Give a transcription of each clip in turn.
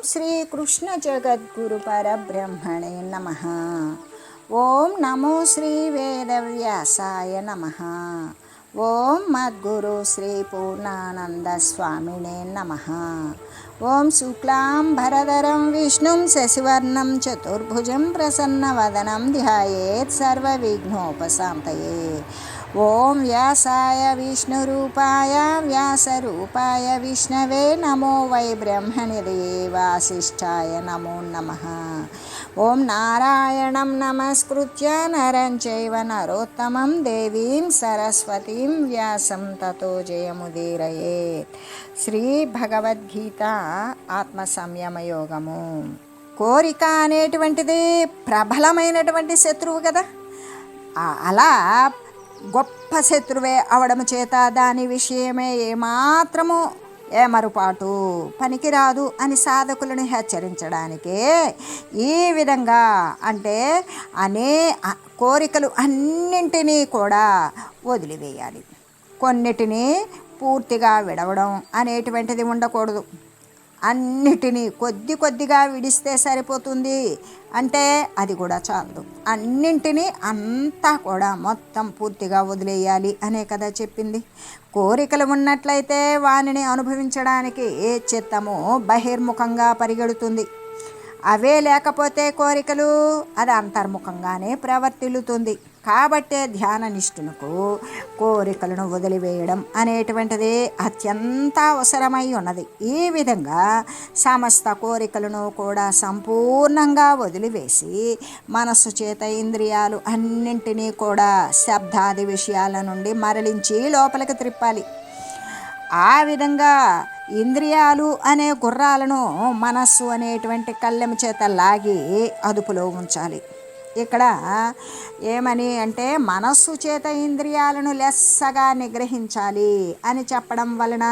శ్రీకృష్ణ జగద్గురు పరబ్రహ్మణే నమః. ఓం నమో శ్రీ వేదవ్యాసాయ నమః. ఓం మద్గురు శ్రీ పూర్ణానంద స్వామినే నమః. ఓం శుక్లాంబరధరం విష్ణుం శశివర్ణం చతుర్భుజం ప్రసన్నవదనం ధ్యాయేత్ సర్వవిఘ్నోపశాంతయే. ఓం వ్యాసాయ విష్ణురూపాయ వ్యాసరూపాయ విష్ణవే నమో వై బ్రహ్మనిధయే వాసిష్ఠాయ నమో నమః. ఓం నారాయణం నమస్కృత్య నరం చైవ నరోత్తమం దేవీం సరస్వతీం వ్యాసం తతో జయముదీరయేత్. శ్రీ భగవద్గీత ఆత్మ సంయమ యోగము. కోరిక అనేటువంటిది ప్రబలమైనటువంటి శత్రువు కదా. అలా గొప్ప శత్రువే అవడము చేత దాని విషయమే ఏమాత్రము ఏమరుపాటు పనికిరాదు అని సాధకులను హెచ్చరించడానికే ఈ విధంగా అంటే కోరికలు అన్నింటినీ కూడా వదిలివేయాలి. కొన్నిటిని పూర్తిగా విడవడం అనేటువంటిది ఉండకూడదు. అన్నిటినీ కొద్దిగా విడిస్తే సరిపోతుంది అంటే అది కూడా చాలదు. అన్నింటినీ అంతా కూడా మొత్తం పూర్తిగా వదిలేయాలి అనే కదా చెప్పింది. కోరికలు ఉన్నట్లయితే వానిని అనుభవించడానికి చిత్తము బహిర్ముఖంగా పరిగెడుతుంది. అవే లేకపోతే కోరికలు అది అంతర్ముఖంగానే ప్రవర్తిల్లుతుంది. కాబట్టే ధ్యాన నిష్ఠునకు కోరికలను వదిలివేయడం అనేటువంటిది అత్యంత అవసరమై ఉన్నది. ఈ విధంగా సమస్త కోరికలను కూడా సంపూర్ణంగా వదిలివేసి మనస్సు చేత ఇంద్రియాలు అన్నింటినీ కూడా శబ్దాది విషయాల నుండి మరలించి లోపలికి త్రిప్పాలి. ఆ విధంగా ఇంద్రియాలు అనే గుర్రాలను మనస్సు అనేటువంటి కళ్ళెం చేత లాగి అదుపులో ఉంచాలి. ఇక్కడ ఏమని అంటే మనస్సు చేత ఇంద్రియాలను లెస్సగా నిగ్రహించాలి అని చెప్పడం వలన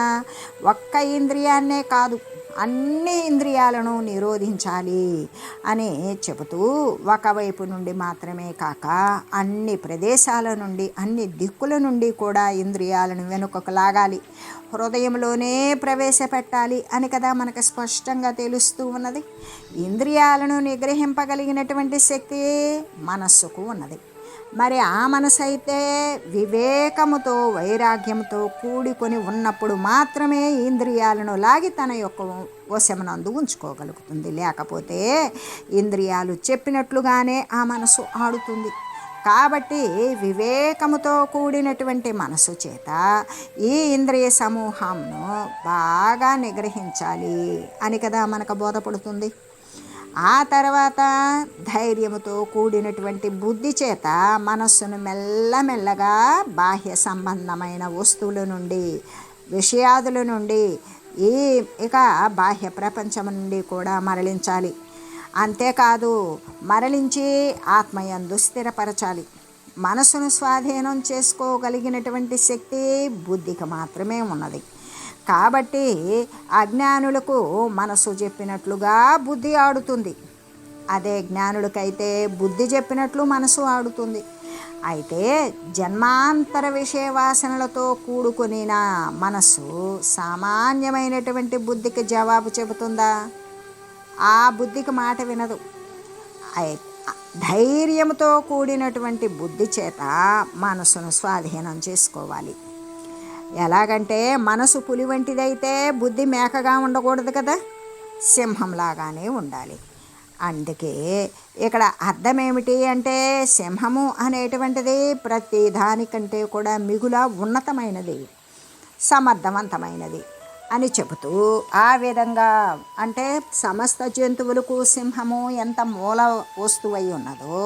ఒక్క ఇంద్రియాన్నే కాదు అన్ని ఇంద్రియాలను నిరోధించాలి అని చెబుతూ ఒకవైపు నుండి మాత్రమే కాక అన్ని ప్రదేశాల నుండి అన్ని దిక్కుల నుండి కూడా ఇంద్రియాలను వెనుకకు లాగాలి. హృదయంలోనే ప్రవేశపెట్టాలి అని కదా మనకు స్పష్టంగా తెలుస్తూ ఉన్నది. ఇంద్రియాలను నిగ్రహింపగలిగినటువంటి శక్తి మనస్సుకు ఉన్నది. మరి ఆ మనసు అయితే వివేకముతో వైరాగ్యంతో కూడుకొని ఉన్నప్పుడు మాత్రమే ఇంద్రియాలను లాగి తన యొక్క వశమునందు ఉంచుకోగలుగుతుంది. లేకపోతే ఇంద్రియాలు చెప్పినట్లుగానే ఆ మనసు ఆడుతుంది. కాబట్టి వివేకముతో కూడినటువంటి మనసు చేత ఈ ఇంద్రియ సమూహంను బాగా నిగ్రహించాలి అని కదా మనకు బోధపడుతుంది. ఆ తర్వాత ధైర్యముతో కూడినటువంటి బుద్ధి చేత మనస్సును మెల్లమెల్లగా బాహ్య సంబంధమైన వస్తువుల నుండి విషయాదుల నుండి ఇక బాహ్య ప్రపంచం నుండి కూడా మరలించాలి. అంతేకాదు మరలించి ఆత్మయందు స్థిరపరచాలి. మనసును స్వాధీనం చేసుకోగలిగినటువంటి శక్తి బుద్ధికి మాత్రమే ఉన్నది. కాబట్టి అజ్ఞానులకు మనసు చెప్పినట్లుగా బుద్ధి ఆడుతుంది. అదే జ్ఞానులకైతే బుద్ధి చెప్పినట్లు మనసు ఆడుతుంది. అయితే జన్మాంతర విషయ వాసనలతో కూడుకునిన మనస్సు సామాన్యమైనటువంటి బుద్ధికి జవాబు చెబుతుందా? ఆ బుద్ధికి మాట వినదు. ధైర్యంతో కూడినటువంటి బుద్ధి చేత మనసును స్వాధీనం చేసుకోవాలి. ఎలాగంటే మనసు పులి వంటిదైతే బుద్ధి మేకగా ఉండకూడదు కదా, సింహంలాగానే ఉండాలి. అందుకే ఇక్కడ అర్థం ఏమిటి అంటే సింహము అనేటువంటిది ప్రతి దానికంటే కూడా మిగుల ఉన్నతమైనది, సమర్థవంతమైనది అని చెబుతూ ఆ విధంగా అంటే సమస్త జంతువులకు సింహము ఎంత మూల వస్తువై ఉన్నదో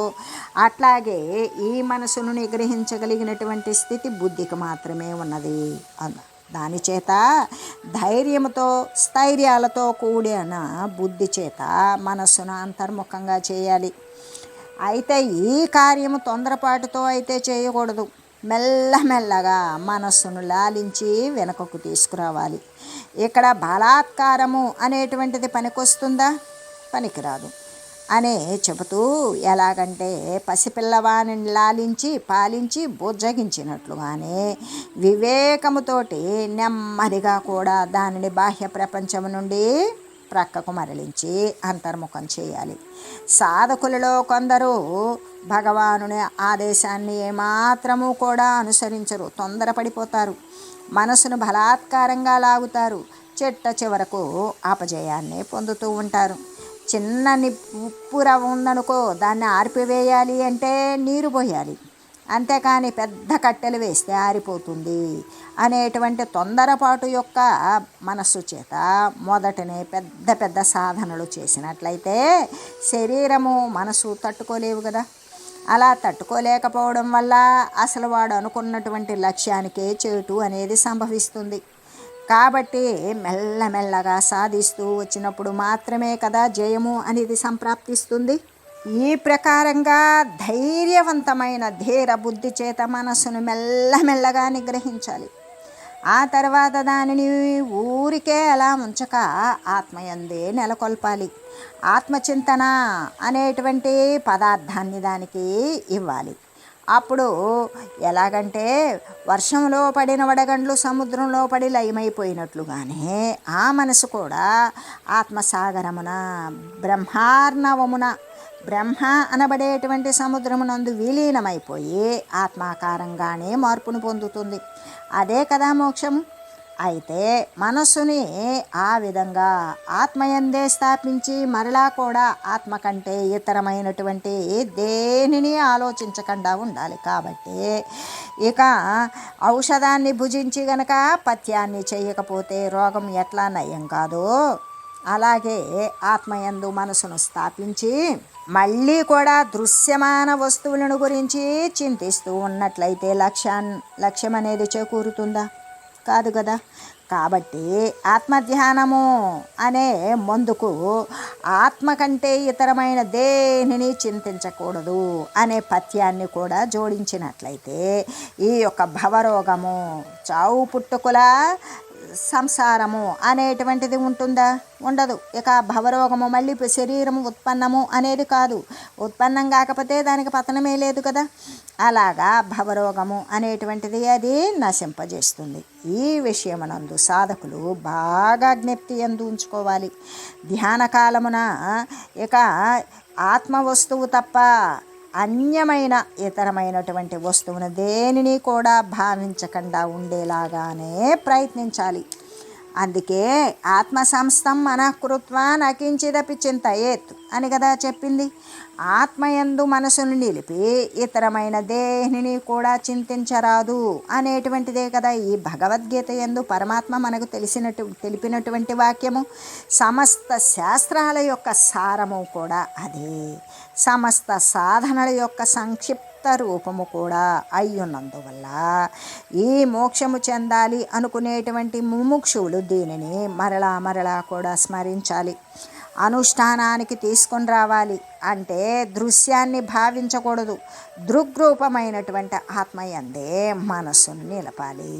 అట్లాగే ఈ మనసును నిగ్రహించగలిగినటువంటి స్థితి బుద్ధికి మాత్రమే ఉన్నది. దాని చేత ధైర్యంతో స్థైర్యాలతో కూడిన బుద్ధి చేత మనస్సును అంతర్ముఖంగా చేయాలి. అయితే ఈ కార్యము తొందరపాటుతో అయితే చేయకూడదు. మెల్లమెల్లగా మనస్సును లాలించి వెనుకకు తీసుకురావాలి. ఇక్కడ బలాత్కారము అనేటువంటిది పనికొస్తుందా? పనికిరాదు అనే చెబుతూ ఎలాగంటే పసిపిల్లవాణిని లాలించి పాలించి బుజ్జగించినట్లుగానే వివేకముతోటి నెమ్మదిగా కూడా దానిని బాహ్య ప్రపంచం నుండి ప్రక్కకు మరలించి అంతర్ముఖం చేయాలి. సాధకులలో కొందరు భగవానుని ఆదేశాన్ని ఏమాత్రము కూడా అనుసరించరు, తొందరపడిపోతారు, మనసును బలాత్కారంగా లాగుతారు, చిట్ట చివరకు అపజయాన్ని పొందుతూ ఉంటారు. చిన్న ఉప్పు రవ్వ ఉందనుకో, దాన్ని ఆర్పివేయాలి అంటే నీరు పోయాలి, అంతేకాని పెద్ద కట్టెలు వేస్తే ఆరిపోతుంది అనేటువంటి తొందరపాటు యొక్క మనస్సు చేత మొదటనే పెద్ద పెద్ద సాధనలు చేసినట్లయితే శరీరము మనసు తట్టుకోలేవు కదా. అలా తట్టుకోలేకపోవడం వల్ల అసలు వాడు అనుకున్నటువంటి లక్ష్యానికే చేటు అనేది సంభవిస్తుంది. కాబట్టి మెల్లమెల్లగా సాధిస్తూ వచ్చినప్పుడు మాత్రమే కదా జయము అనేది సంప్రాప్తిస్తుంది. ఈ ప్రకారంగా ధైర్యవంతమైన ధీర బుద్ధి చేత మనస్సును మెల్లమెల్లగా నిగ్రహించాలి. ఆ తర్వాత దానిని ఊరికే అలా ఉంచక ఆత్మయందే నెలకొల్పాలి. ఆత్మచింతన అనేటువంటి పదార్థాన్ని దానికి ఇవ్వాలి. అప్పుడు ఎలాగంటే వర్షంలో పడిన వడగండ్లు సముద్రంలో పడి లయమైపోయినట్లుగానే ఆ మనసు కూడా ఆత్మసాగరమున బ్రహ్మార్ణవమున బ్రహ్మ అనబడేటువంటి సముద్రమునందు విలీనమైపోయి ఆత్మాకారంగానే మార్పును పొందుతుంది. అదే కదా మోక్షము. అయితే మనస్సుని ఆ విధంగా ఆత్మయందే స్థాపించి మరలా కూడా ఆత్మ కంటే ఇతరమైనటువంటి దేనిని ఆలోచించకుండా ఉండాలి. కాబట్టి ఇక ఔషధాన్ని భుజించి గనక పథ్యాన్ని చేయకపోతే రోగం ఎట్లా నయం కాదో, అలాగే ఆత్మయందు మనసును స్థాపించి మళ్ళీ కూడా దృశ్యమాన వస్తువులను గురించి చింతిస్తూ ఉన్నట్లయితే లక్ష్యం అనేది చేకూరుతుందా? కాదు కదా. కాబట్టి ఆత్మధ్యానము అనే మందుకు ఆత్మ కంటే ఇతరమైన దేనిని చింతించకూడదు అనే పథ్యాన్ని కూడా జోడించినట్లయితే ఈ యొక్క భవరోగము, చావు పుట్టుకుల సంసారము అనేటువంటిది ఉంటుందా? ఉండదు. ఇక భవరోగము మళ్ళీ శరీరము ఉత్పన్నము అనేది కాదు, ఉత్పన్నం కాకపోతే దానికి పతనమే లేదు కదా. అలాగా భవరోగము అనేటువంటిది అది నశింపజేస్తుంది. ఈ విషయమునందు సాధకులు బాగా జ్ఞప్తి యందు ఉంచుకోవాలి. ధ్యాన కాలమున ఇక ఆత్మ వస్తువు తప్ప అన్యమైన ఇతరమైనటువంటి వస్తువును దేనిని కూడా భావించకుండా ఉండేలాగానే ప్రయత్నించాలి. అందుకే ఆత్మ సంస్థం మనఃకృత్వా నకించిదపి చింతయేత్ అని కదా చెప్పింది. ఆత్మయందు మనసును నిలిపి ఇతరమైన దేనిని కూడా చింతించరాదు అనేటువంటిదే కదా ఈ భగవద్గీత యందు పరమాత్మ మనకు తెలిపినటువంటి వాక్యము. సమస్త శాస్త్రాల యొక్క సారము కూడా అదే. సమస్త సాధనల యొక్క సంక్షిప్త రూపము కూడా అయ్యున్నందువల్ల ఈ మోక్షము చెందాలి అనుకునేటువంటి ముముక్షువులు దీనిని మరలా మరలా కూడా స్మరించాలి, అనుష్ఠానానికి తీసుకొని రావాలి. అంటే దృశ్యాన్ని భావించకూడదు, దృగ్రూపమైనటువంటి ఆత్మయందే మనస్సును నిలపాలి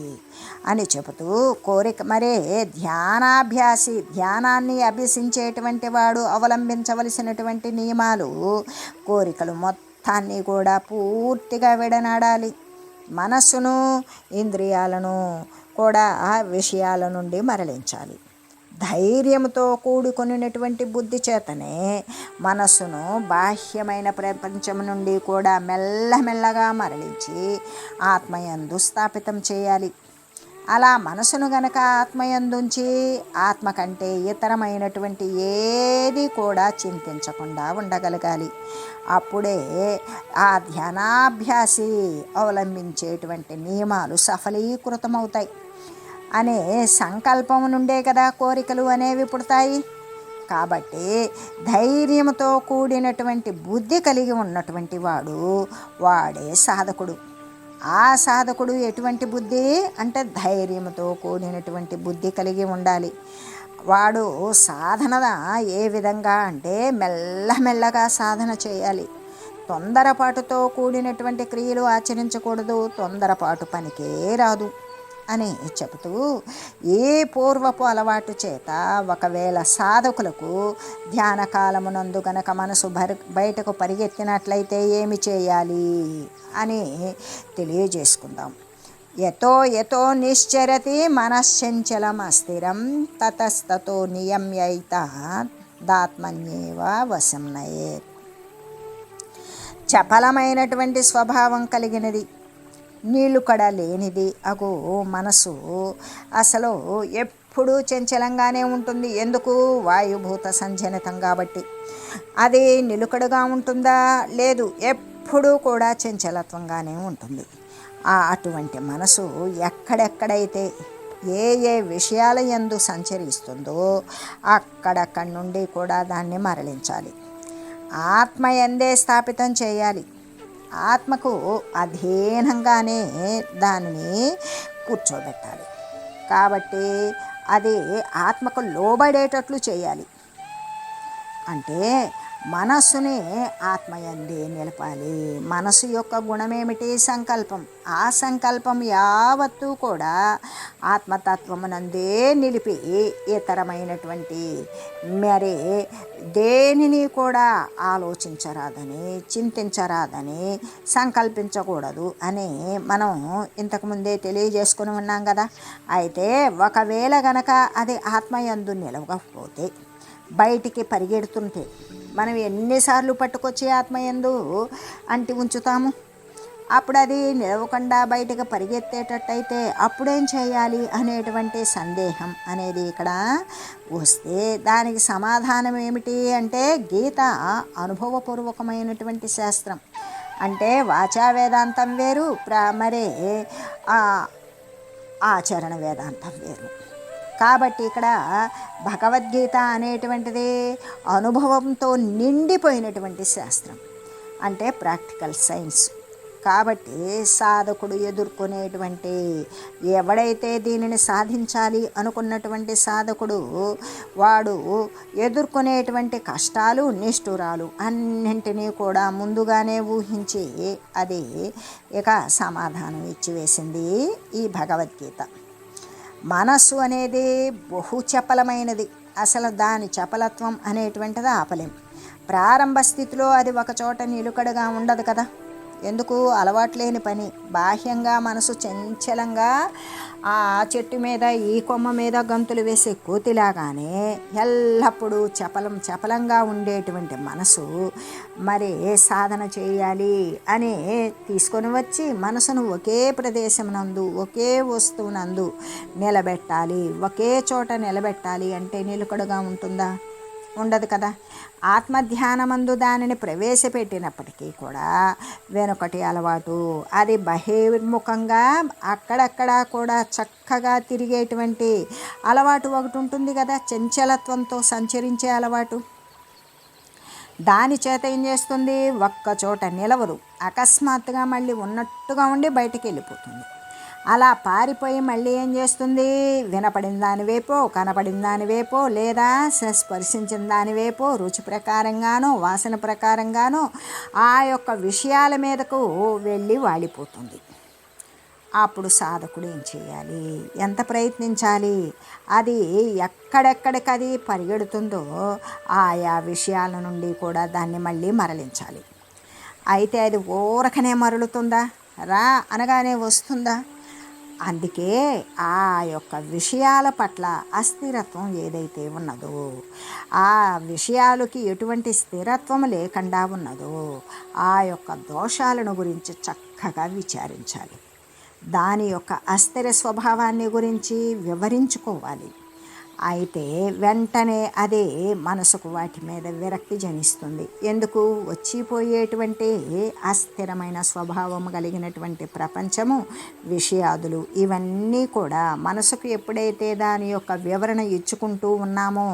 అని చెబుతూ కోరిక మరే ధ్యానాభ్యాసి, ధ్యానాన్ని అభ్యసించేటువంటి వాడు అవలంబించవలసినటువంటి నియమాలు, కోరికలు మొత్తాన్ని కూడా పూర్తిగా విడనాడాలి. మనస్సును ఇంద్రియాలను కూడా ఆ విషయాల నుండి మరలించాలి. ధైర్యంతో కూడుకొనినటువంటి బుద్ధి చేతనే మనస్సును బాహ్యమైన ప్రపంచం నుండి కూడా మెల్లమెల్లగా మరలించి ఆత్మయందు స్థాపితం చేయాలి. అలా మనసును గనక ఆత్మయందుంచి ఆత్మ కంటే ఇతరమైనటువంటి ఏది కూడా చింతించకుండా ఉండగలగాలి. అప్పుడే ఆ ధ్యానాభ్యాసి అవలంబించేటువంటి నియమాలు సఫలీకృతమవుతాయి. అనే సంకల్పం నుండే కదా కోరికలు అనేవి పుడతాయి. కాబట్టి ధైర్యంతో కూడినటువంటి బుద్ధి కలిగి ఉన్నటువంటి వాడే సాధకుడు. ఆ సాధకుడు ఎటువంటి బుద్ధి అంటే ధైర్యంతో కూడినటువంటి బుద్ధి కలిగి ఉండాలి. వాడు సాధన ఏ విధంగా అంటే మెల్లమెల్లగా సాధన చేయాలి. తొందరపాటుతో కూడినటువంటి క్రియలు ఆచరించకూడదు, తొందరపాటు పనికే రాదు అని చెబుతూ ఈ పూర్వపు అలవాటు చేత ఒకవేళ సాధకులకు ధ్యాన కాలమునందు గనక మనసు బయటకు పరిగెత్తినట్లయితే ఏమి చేయాలి అని తెలియజేసుకుందాం. యతో యతో నిశ్చరతి మనశ్చంచలమస్థిరం తతస్తతో నియమ్యైతాత్మన్యేవ వశం నయేత్. చపలమైనటువంటి స్వభావం కలిగినది, నీళ్లుకడ లేనిది అగు మనసు అసలు ఎప్పుడూ చంచలంగానే ఉంటుంది. ఎందుకు? వాయుభూత సంజనితం కాబట్టి. అది నిలుకడగా ఉంటుందా? లేదు, ఎప్పుడూ కూడా చంచలత్వంగానే ఉంటుంది. అటువంటి మనసు ఎక్కడెక్కడైతే ఏ ఏ విషయాల యందు సంచరిస్తుందో అక్కడక్కడి నుండి కూడా దాన్ని మరలించాలి. ఆత్మ యందే స్థాపితం చేయాలి. ఆత్మకు అధీనంగానే దానిని కూర్చోబెట్టాలి. కాబట్టి అది ఆత్మకు లోబడేటట్లు చేయాలి. అంటే మనస్సుని ఆత్మయందే నిలపాలి. మనసు యొక్క గుణమేమిటి? సంకల్పం. ఆ సంకల్పం యావత్తూ కూడా ఆత్మతత్వమునందే నిలిపి ఇతరమైనటువంటి మరి దేనిని కూడా ఆలోచించరాదని, చింతించరాదని, సంకల్పించకూడదు అని మనం ఇంతకుముందే తెలియజేసుకుని ఉన్నాం కదా. అయితే ఒకవేళ గనక అది ఆత్మయందు నిలవకపోతే, బయటికి పరిగెడుతుంటే మనం ఎన్నిసార్లు పట్టుకొచ్చి ఆత్మయందు అంటి ఉంచుతాము? అప్పుడు అది నిలవకుండా బయటకు పరిగెత్తేటట్టయితే అప్పుడేం చేయాలి అనేటువంటి సందేహం అనేది ఇక్కడ వస్తే దానికి సమాధానం ఏమిటి అంటే, గీత అనుభవపూర్వకమైనటువంటి శాస్త్రం. అంటే వాచా వేదాంతం వేరు, మరే ఆచరణ వేదాంతం వేరు. కాబట్టి ఇక్కడ భగవద్గీత అనేటువంటిది అనుభవంతో నిండిపోయినటువంటి శాస్త్రం, అంటే ప్రాక్టికల్ సైన్స్. కాబట్టి సాధకుడు ఎదుర్కొనేటువంటి, ఎవడైతే దీనిని సాధించాలి అనుకున్నటువంటి సాధకుడు వాడు ఎదుర్కొనేటువంటి కష్టాలు, నిష్ఠురాలు అన్నింటినీ కూడా ముందుగానే ఊహించి అది ఇక సమాధానం ఇచ్చివేసింది ఈ భగవద్గీత. మనస్సు అనేది బహు చపలమైనది. అసలు దాని చపలత్వం అనేటువంటిది ఆపలేం. ప్రారంభ స్థితిలో అది ఒకచోట నిలుకడగా ఉండదు కదా. ఎందుకు? అలవాట్లేని పని. బాహ్యంగా మనసు చంచలంగా ఆ చెట్టు మీద, ఈ కొమ్మ మీద గంతులు వేసే కోతిలాగానే ఎల్లప్పుడూ చపలంగా ఉండేటువంటి మనసు మరి సాధన చేయాలి అని తీసుకొని వచ్చి మనసును ఒకే ప్రదేశం నందు, ఒకే వస్తువునందు నిలబెట్టాలి. ఒకే చోట నిలబెట్టాలి అంటే నిలుకడగా ఉంటుందా? ఉండదు కదా. ఆత్మధ్యానమందు దానిని ప్రవేశపెట్టినప్పటికీ కూడా వెనుకటి అలవాటు, అది బహిర్ముఖంగా అక్కడక్కడ కూడా చక్కగా తిరిగేటువంటి అలవాటు ఒకటి ఉంటుంది కదా, చంచలత్వంతో సంచరించే అలవాటు. దాని చేత ఏం చేస్తుంది? ఒక్కచోట నిలవదు. అకస్మాత్తుగా మళ్ళీ ఉన్నట్టుగా ఉండి బయటికి వెళ్ళిపోతుంది. అలా పారిపోయి మళ్ళీ ఏం చేస్తుంది? వినపడిన దానివైపో, కనపడిన దానివైపో, లేదా స్పర్శించిన దానివైపో, రుచి ప్రకారంగానో వాసన ప్రకారంగానో ఆ యొక్క విషయాల మీదకు వెళ్ళి వాడిపోతుంది. అప్పుడు సాధకుడు ఏం చేయాలి? ఎంత ప్రయత్నించాలి? అది ఎక్కడెక్కడికి అది పరిగెడుతుందో ఆయా విషయాల నుండి కూడా దాన్ని మళ్ళీ మరలించాలి. అయితే అది ఊరకనే మరలుతుందా? రా అనగానే వస్తుందా? అందుకే ఆ యొక్క విషయాల పట్ల అస్థిరత్వం ఏదైతే ఉన్నదో, ఆ విషయాలకి ఎటువంటి స్థిరత్వం లేకుండా ఉన్నదో ఆ యొక్క దోషాలను గురించి చక్కగా విచారించాలి. దాని యొక్క అస్థిర స్వభావాన్ని గురించి వివరించుకోవాలి. అయితే వెంటనే అదే మనసుకు వాటి మీద విరక్తి జనిస్తుంది. ఎందుకు? వచ్చిపోయేటువంటి అస్థిరమైన స్వభావం కలిగినటువంటి ప్రపంచము, విషయాదులు ఇవన్నీ కూడా మనసుకు ఎప్పుడైతే దాని యొక్క వివరణ ఇచ్చుకుంటూ ఉన్నామో,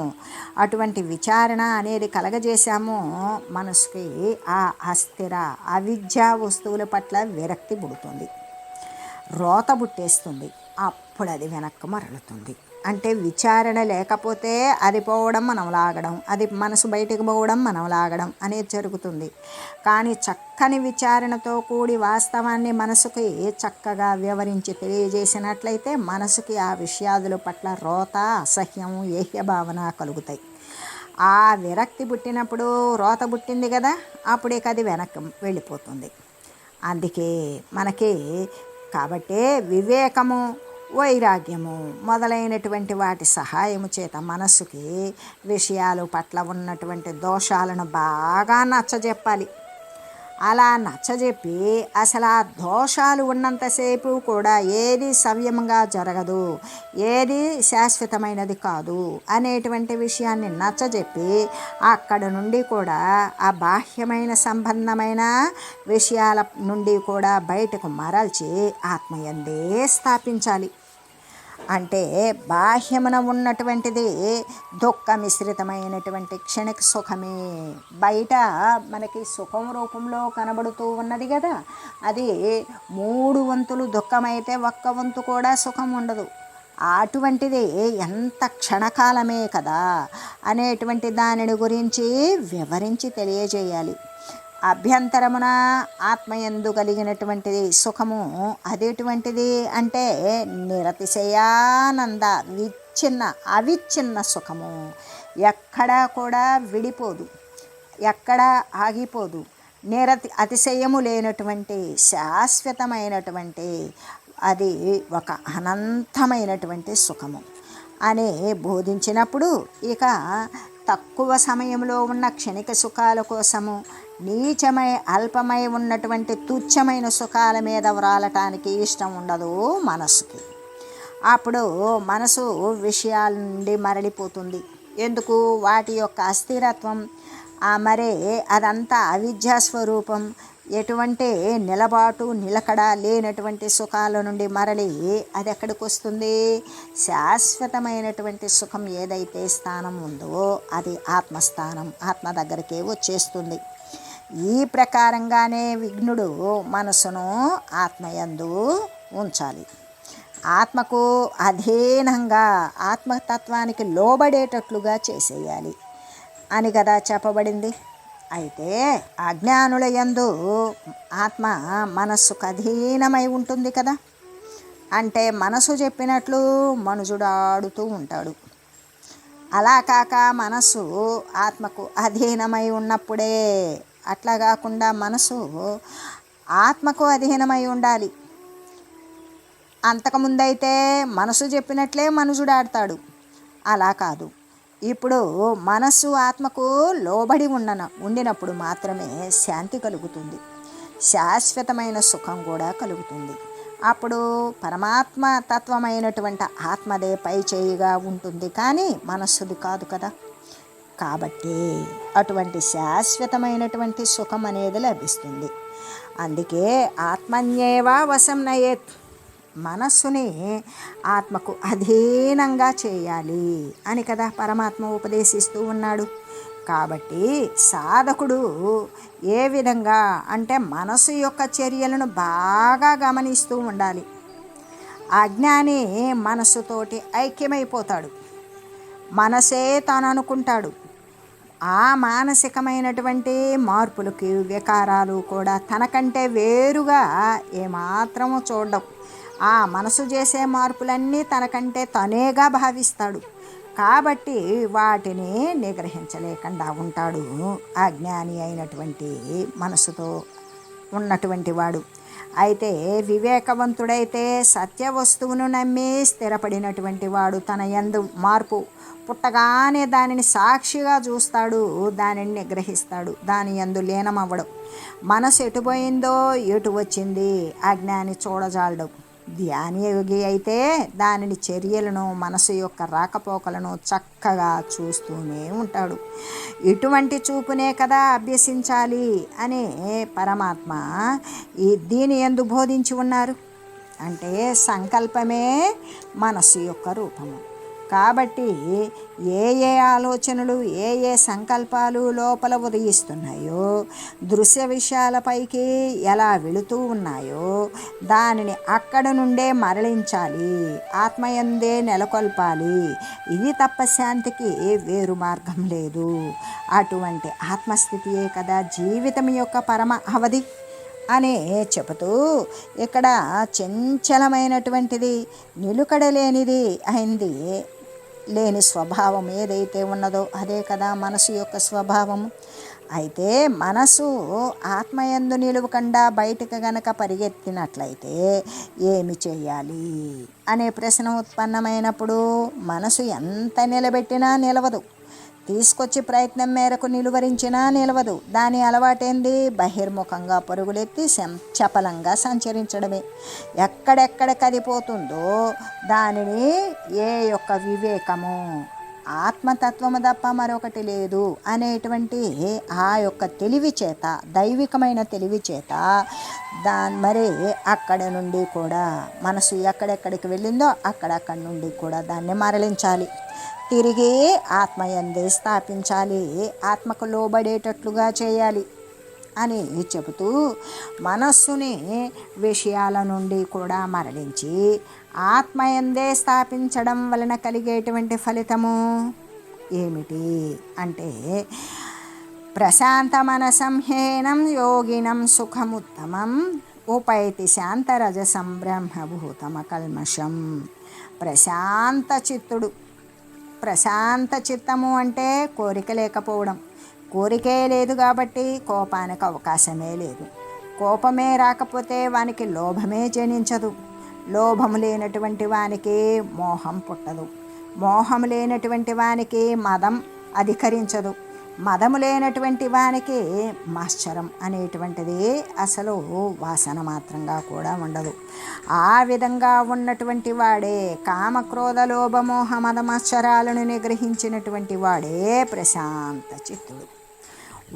అటువంటి విచారణ అనేది కలగజేశామో, మనసుకి ఆ అస్థిర అవిద్యా వస్తువుల పట్ల విరక్తి పుడుతుంది, రోత బుట్టేస్తుంది. అప్పుడు అది వెనక్కు మరలుతుంది. అంటే విచారణ లేకపోతే అది పోవడం, మనం లాగడం, అది మనసు బయటకు పోవడం, మనం లాగడం అనేది జరుగుతుంది. కానీ చక్కని విచారణతో కూడి వాస్తవాన్ని మనసుకి చక్కగా వివరించి తెలియజేసినట్లయితే మనసుకి ఆ విషయాదుల పట్ల రోత, అసహ్యం, ఏహ్య భావన కలుగుతాయి. ఆ విరక్తి పుట్టినప్పుడు, రోత పుట్టింది కదా, అప్పుడే అది వెనక్కి వెళ్ళిపోతుంది. అందుకే మనకి కాబట్టి వివేకము, వైరాగ్యము మొదలైనటువంటి వాటి సహాయము చేత మనస్సుకి విషయాలు పట్ల ఉన్నటువంటి దోషాలను బాగా నచ్చజెప్పాలి. అలా నచ్చజెప్పి అసలు ఆ దోషాలు ఉన్నంతసేపు కూడా ఏది సవ్యంగా జరగదు, ఏది శాశ్వతమైనది కాదు అనేటువంటి విషయాన్ని నచ్చజెప్పి అక్కడ నుండి కూడా ఆ బాహ్యమైన సంబంధమైన విషయాల నుండి కూడా బయటకు మరల్చి ఆత్మయందే స్థాపించాలి. అంటే బాహ్యమున ఉన్నటువంటిది దుఃఖ మిశ్రితమైనటువంటి క్షణిక సుఖమే. బయట మనకి సుఖం రూపంలో కనబడుతూ ఉన్నది కదా, అది 3 వంతులు దుఃఖమైతే 1 వంతు కూడా సుఖం ఉండదు. అటువంటిది ఎంత క్షణకాలమే కదా అనేటువంటి దానిని గురించి వివరించి తెలియజేయాలి. అభ్యంతరమున ఆత్మయందు కలిగినటువంటిది సుఖము అదేటువంటిది అంటే నిరతిశయానంద అవిచ్ఛిన్న సుఖము. ఎక్కడా కూడా విడిపోదు, ఎక్కడా ఆగిపోదు. అతిశయము లేనటువంటి శాశ్వతమైనటువంటి అది ఒక అనంతమైనటువంటి సుఖము అని బోధించినప్పుడు ఇక తక్కువ సమయంలో ఉన్న క్షణిక సుఖాల కోసము నీచమై అల్పమై ఉన్నటువంటి తుచ్చమైన సుఖాల మీద వ్రాలటానికి ఇష్టం ఉండదు మనసుకి. అప్పుడు మనసు విషయాల నుండి మరలిపోతుంది. ఎందుకు? వాటి యొక్క అస్థిరత్వం, మరే అదంతా అవిద్యా స్వరూపం. ఎటువంటి నిలబాటు నిలకడ లేనటువంటి సుఖాల నుండి మరలి అది ఎక్కడికి వస్తుంది? శాశ్వతమైనటువంటి సుఖం ఏదైతే స్థానం ఉందో అది ఆత్మస్థానం, ఆత్మ దగ్గరికే వచ్చేస్తుంది. ఈ ప్రకారంగానే విఘ్నుడు మనసును ఆత్మయందు ఉంచాలి. ఆత్మకు అధీనంగా ఆత్మతత్వానికి లోబడేటట్లుగా చేసేయాలి అని కదా చెప్పబడింది. అయితే అజ్ఞానుల యందు ఆత్మ మనస్సుకు అధీనమై ఉంటుంది కదా. అంటే మనసు చెప్పినట్లు మనుజుడాడుతూ ఉంటాడు. అలా కాక మనసు ఆత్మకు అధీనమై ఉన్నప్పుడే, అట్లా కాకుండా మనసు ఆత్మకు అధీనమై ఉండాలి. అంతకుముందైతే మనసు చెప్పినట్లే మనుజుడాడతాడు. అలా కాదు. ఇప్పుడు మనస్సు ఆత్మకు లోబడి ఉండినప్పుడు మాత్రమే శాంతి కలుగుతుంది, శాశ్వతమైన సుఖం కూడా కలుగుతుంది. అప్పుడు పరమాత్మ తత్వమైనటువంటి ఆత్మదే పై చేయిగా ఉంటుంది, కానీ మనస్సుది కాదు కదా. కాబట్టి అటువంటి శాశ్వతమైనటువంటి సుఖం అనేది లభిస్తుంది. అందుకే ఆత్మన్యేవా వశం నయేత్, మనస్సుని ఆత్మకు అధీనంగా చేయాలి అని కదా పరమాత్మ ఉపదేశిస్తూ ఉన్నాడు. కాబట్టి సాధకుడు ఏ విధంగా అంటే మనసు యొక్క చర్యలను బాగా గమనిస్తూ ఉండాలి. అజ్ఞాని మనస్సుతోటి ఐక్యమైపోతాడు, మనసే తాను అనుకుంటాడు. ఆ మానసికమైనటువంటి మార్పులకి వికారాలు కూడా తనకంటే వేరుగా ఏమాత్రము చూడడం. ఆ మనసు చేసే మార్పులన్నీ తనకంటే తనేగా భావిస్తాడు. కాబట్టి వాటిని నిగ్రహించలేకుండా ఉంటాడు అజ్ఞాని అయినటువంటి మనసుతో ఉన్నటువంటి వాడు. అయితే వివేకవంతుడైతే సత్య వస్తువును నమ్మి స్థిరపడినటువంటి వాడు తన యందు మార్పు పుట్టగానే దానిని సాక్షిగా చూస్తాడు, దానిని నిగ్రహిస్తాడు, దాని యందు లీనమవ్వడం. మనసు ఎటుపోయిందో ఎటు వచ్చింది అజ్ఞాని చూడజాలడం. ధ్యానయోగి అయితే దానిని చర్యలను మనసు యొక్క రాకపోకలను చక్కగా చూస్తూనే ఉంటాడు. ఇటువంటి చూపునే కదా అభ్యసించాలి అని పరమాత్మ దీని యందు బోధించి ఉన్నారు. అంటే సంకల్పమే మనస్సు యొక్క రూపము. కాబట్టి ఏ ఆలోచనలు ఏ సంకల్పాలు లోపల ఉదయిస్తున్నాయో, దృశ్య విషయాలపైకి ఎలా వెళుతూ ఉన్నాయో దానిని అక్కడ నుండే మరలించాలి, ఆత్మయందే నెలకొల్పాలి. ఇది తప్ప శాంతికి వేరు మార్గం లేదు. అటువంటి ఆత్మస్థితియే కదా జీవితం యొక్క పరమ అవధి అని చెబుతూ ఇక్కడ చంచలమైనటువంటిది, నిలుకడలేనిది అయింది లేని స్వభావం ఏదైతే ఉన్నదో అదే కదా మనసు యొక్క స్వభావము. అయితే మనసు ఆత్మయందు నిలువకుండా బయటకు గనక పరిగెత్తినట్లయితే ఏమి చేయాలి అనే ప్రశ్న ఉత్పన్నమైనప్పుడు మనసు ఎంత నిలబెట్టినా నిలవదు, తీసుకొచ్చి ప్రయత్నం మేరకు నిలువరించినా నిలవదు. దాని అలవాటేంది? బహిర్ముఖంగా పరుగులెత్తి చపలంగా సంచరించడమే. ఎక్కడెక్కడ కదిపోతుందో దానిని ఏ యొక్క వివేకము, ఆత్మతత్వము తప్ప మరొకటి లేదు అనేటువంటి ఆ యొక్క తెలివి చేత, దైవికమైన తెలివి చేత మరి అక్కడి నుండి కూడా మనసు ఎక్కడెక్కడికి వెళ్ళిందో అక్కడక్కడి నుండి కూడా దాన్ని మరలించాలి, తిరిగి ఆత్మయందే స్థాపించాలి, ఆత్మకు లోబడేటట్లుగా చేయాలి అని చెబుతూ మనస్సుని విషయాల నుండి కూడా మరలించి ఆత్మయందే స్థాపించడం వలన కలిగేటువంటి ఫలితము ఏమిటి అంటే ప్రశాంత మనసంహీనం యోగినం సుఖముత్తమం ఉపైతి శాంతరజసం బ్రహ్మభూతమ కల్మషం. ప్రశాంత చిత్తుడు, ప్రశాంత చిత్తము అంటే కోరిక లేకపోవడం. కోరికే లేదు కాబట్టి కోపానికి అవకాశమే లేదు. కోపమే రాకపోతే వానికి లోభమే జనించదు. లోభము లేనటువంటి వానికి మోహం పుట్టదు. మోహము లేనటువంటి వానికి మదం అధికరించదు. మదము లేనటువంటి వానికి మాశ్చరం అనేటువంటిది అసలు వాసన మాత్రంగా కూడా ఉండదు. ఆ విధంగా ఉన్నటువంటి వాడే కామక్రోధ లోభమోహ మదమాశ్చరాలను నిగ్రహించినటువంటి వాడే ప్రశాంత చిత్తుడు.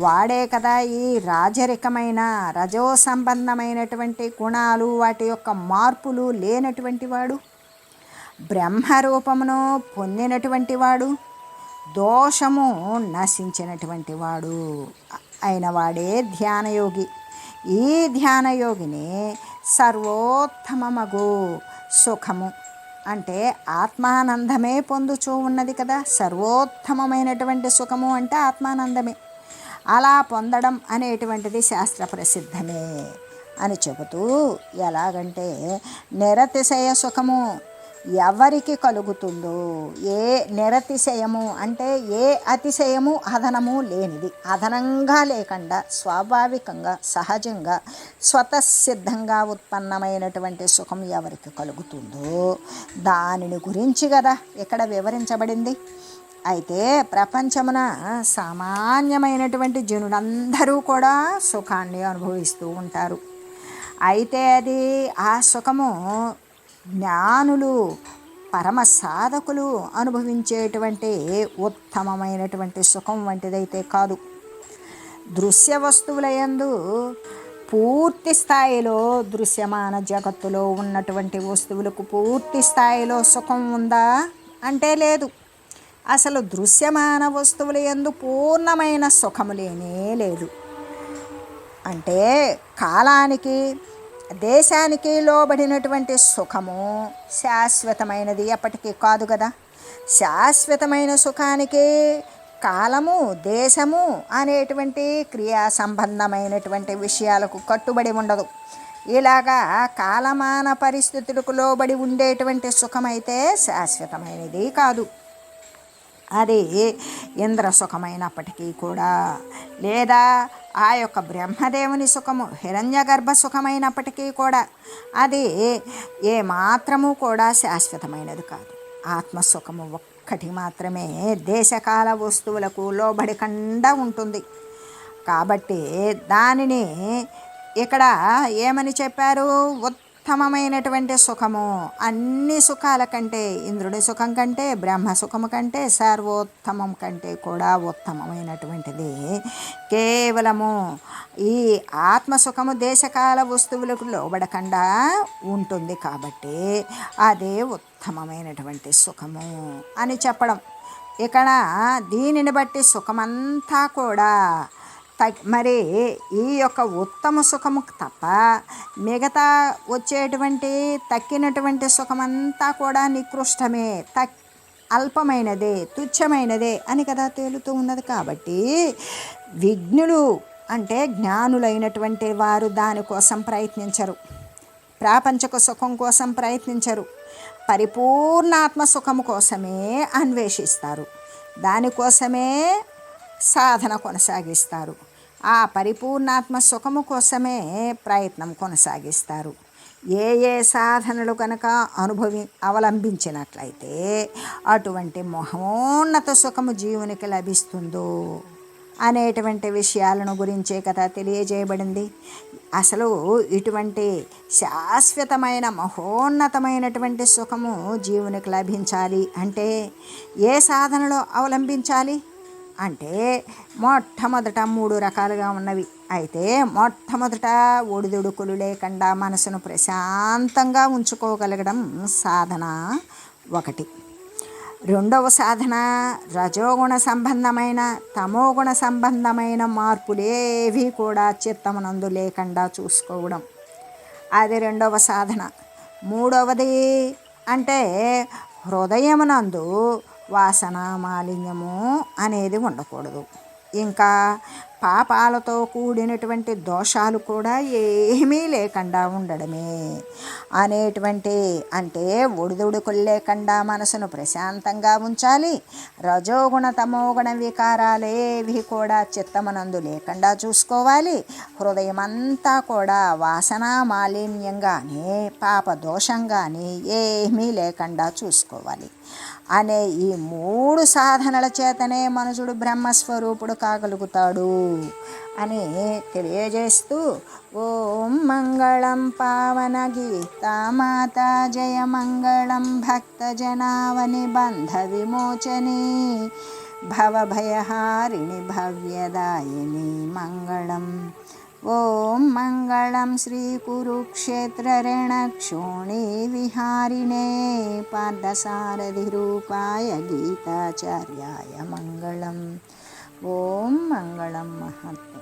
వాడే కదా ఈ రాజరికమైన రజో సంబంధమైనటువంటి గుణాలు, వాటి యొక్క మార్పులు లేనటువంటి వాడు, బ్రహ్మరూపమును పొందినటువంటి వాడు, దోషము నశించినటువంటి వాడు అయిన వాడే ధ్యానయోగి. ఈ ధ్యానయోగిని సర్వోత్తమమగు సుఖము అంటే ఆత్మానందమే పొందుచూ ఉన్నది కదా. సర్వోత్తమమైనటువంటి సుఖము అంటే ఆత్మానందమే. అలా పొందడం అనేటువంటిది శాస్త్ర ప్రసిద్ధమే అని చెబుతూ, ఎలాగంటే నిరతిశయ సుఖము ఎవరికి కలుగుతుందో, ఏ నిరతిశయము అంటే ఏ అతిశయము అదనము లేనిది, అదనంగా లేకుండా స్వాభావికంగా సహజంగా స్వతసిద్ధంగా ఉత్పన్నమైనటువంటి సుఖం ఎవరికి కలుగుతుందో దానిని గురించి కదా ఇక్కడ వివరించబడింది. అయితే ప్రపంచమున సామాన్యమైనటువంటి జనులందరూ కూడా సుఖాన్ని అనుభవిస్తూ ఉంటారు. అయితే అది ఆ సుఖము జ్ఞానులు, పరమ సాధకులు అనుభవించేటువంటి ఉత్తమమైనటువంటి సుఖం వంటిదైతే కాదు. దృశ్య వస్తువుల యందు పూర్తి స్థాయిలో దృశ్యమాన జగత్తులో ఉన్నటువంటి వస్తువులకు పూర్తి స్థాయిలో సుఖం ఉందా అంటే లేదు. అసలు దృశ్యమాన వస్తువుల యందు పూర్ణమైన సుఖము లేనే లేదు. అంటే కాలానికి దేశానికి లోబడినటువంటి సుఖము శాశ్వతమైనది ఎప్పటికీ కాదు కదా. శాశ్వతమైన సుఖానికి కాలము, దేశము అనేటువంటి క్రియా సంబంధమైనటువంటి విషయాలకు కట్టుబడి ఉండదు. ఇలాగా కాలమాన పరిస్థితులకు లోబడి ఉండేటువంటి సుఖమైతే శాశ్వతమైనది కాదు. అది ఇంద్ర సుఖమైనప్పటికీ కూడా, లేదా ఆ యొక్క బ్రహ్మదేవుని సుఖము హిరణ్య గర్భ సుఖమైనప్పటికీ కూడా అది ఏమాత్రము కూడా శాశ్వతమైనది కాదు. ఆత్మసుఖము ఒక్కటి మాత్రమే దేశకాల వస్తువులకు లోబడకుండా ఉంటుంది. కాబట్టి దానిని ఇక్కడ ఏమని చెప్పారు? ఉత్తమమైనటువంటి సుఖము, అన్ని సుఖాల కంటే, ఇంద్రుడి సుఖం కంటే, బ్రహ్మ సుఖము కంటే, సర్వోత్తమం కంటే కూడా ఉత్తమమైనటువంటిది కేవలము ఈ ఆత్మసుఖము దేశకాల వస్తువులకు లోబడకుండా ఉంటుంది. కాబట్టి అదే ఉత్తమమైనటువంటి సుఖము అని చెప్పడం. ఇక్కడ దీనిని బట్టి సుఖమంతా కూడా మరి ఈ యొక్క ఉత్తమ సుఖము తప్ప మిగతా వచ్చేటువంటి తక్కినటువంటి సుఖమంతా కూడా నికృష్టమే, అల్పమైనదే, తుచ్చమైనదే అని కదా తేలుతూ ఉన్నది. కాబట్టి విజ్ఞులు అంటే జ్ఞానులైనటువంటి వారు దానికోసం ప్రయత్నించరు, ప్రాపంచక సుఖం కోసం ప్రయత్నించరు, పరిపూర్ణ ఆత్మసుఖము కోసమే అన్వేషిస్తారు. దానికోసమే సాధన కొనసాగిస్తారు. ఆ పరిపూర్ణాత్మ సుఖము కోసమే ప్రయత్నం కొనసాగిస్తారు. ఏ ఏ సాధనలు కనుక అవలంబించినట్లయితే అటువంటి మహోన్నత సుఖము జీవునికి లభిస్తుందో అనేటువంటి విషయాలను గురించే కదా తెలియజేయబడింది. అసలు ఇటువంటి శాశ్వతమైన మహోన్నతమైనటువంటి సుఖము జీవునికి లభించాలి అంటే ఏ సాధనలో అవలంబించాలి అంటే మొట్టమొదట 3 రకాలుగా ఉన్నవి. అయితే మొట్టమొదట ఒడిదుడుకులు లేకుండా మనసును ప్రశాంతంగా ఉంచుకోగలగడం సాధన ఒకటి. రెండవ సాధన రజోగుణ సంబంధమైన తమోగుణ సంబంధమైన మార్పులేవి కూడా చిత్తమునందు లేకుండా చూసుకోవడం, అది రెండవ సాధన. మూడవది అంటే హృదయమునందు వాసన మాలిన్యము అనేది ఉండకూడదు. ఇంకా పాపాలతో కూడినటువంటి దోషాలు కూడా ఏమీ లేకుండా ఉండడమే అనేటువంటి అంటే ఒడిదుడుకులు లేకుండా మనసును ప్రశాంతంగా ఉంచాలి. రజోగుణ తమోగుణ వికారాలేవి కూడా చిత్తమనందు లేకుండా చూసుకోవాలి. హృదయం అంతా కూడా వాసన మాలిన్యం కానీ పాప దోషం కానీ ఏమీ లేకుండా చూసుకోవాలి అనే ఈ 3 సాధనల చేతనే మనుషుడు బ్రహ్మస్వరూపుడు కాగలుగుతాడు అని తెలియజేస్తూ ఓం మంగళం పావన గీతామాత జయ మంగళం భక్తజనావని బంధ విమోచని భవభయహారిణి భవ్యదాయిని మంగళం. ఓం మంగళం శ్రీ కురుక్షేత్ర రణక్షోణి విహారిణే పార్థసారథి రూపాయ గీతాచార్యాయ మంగళం. ఓం మంగళం మహత్వ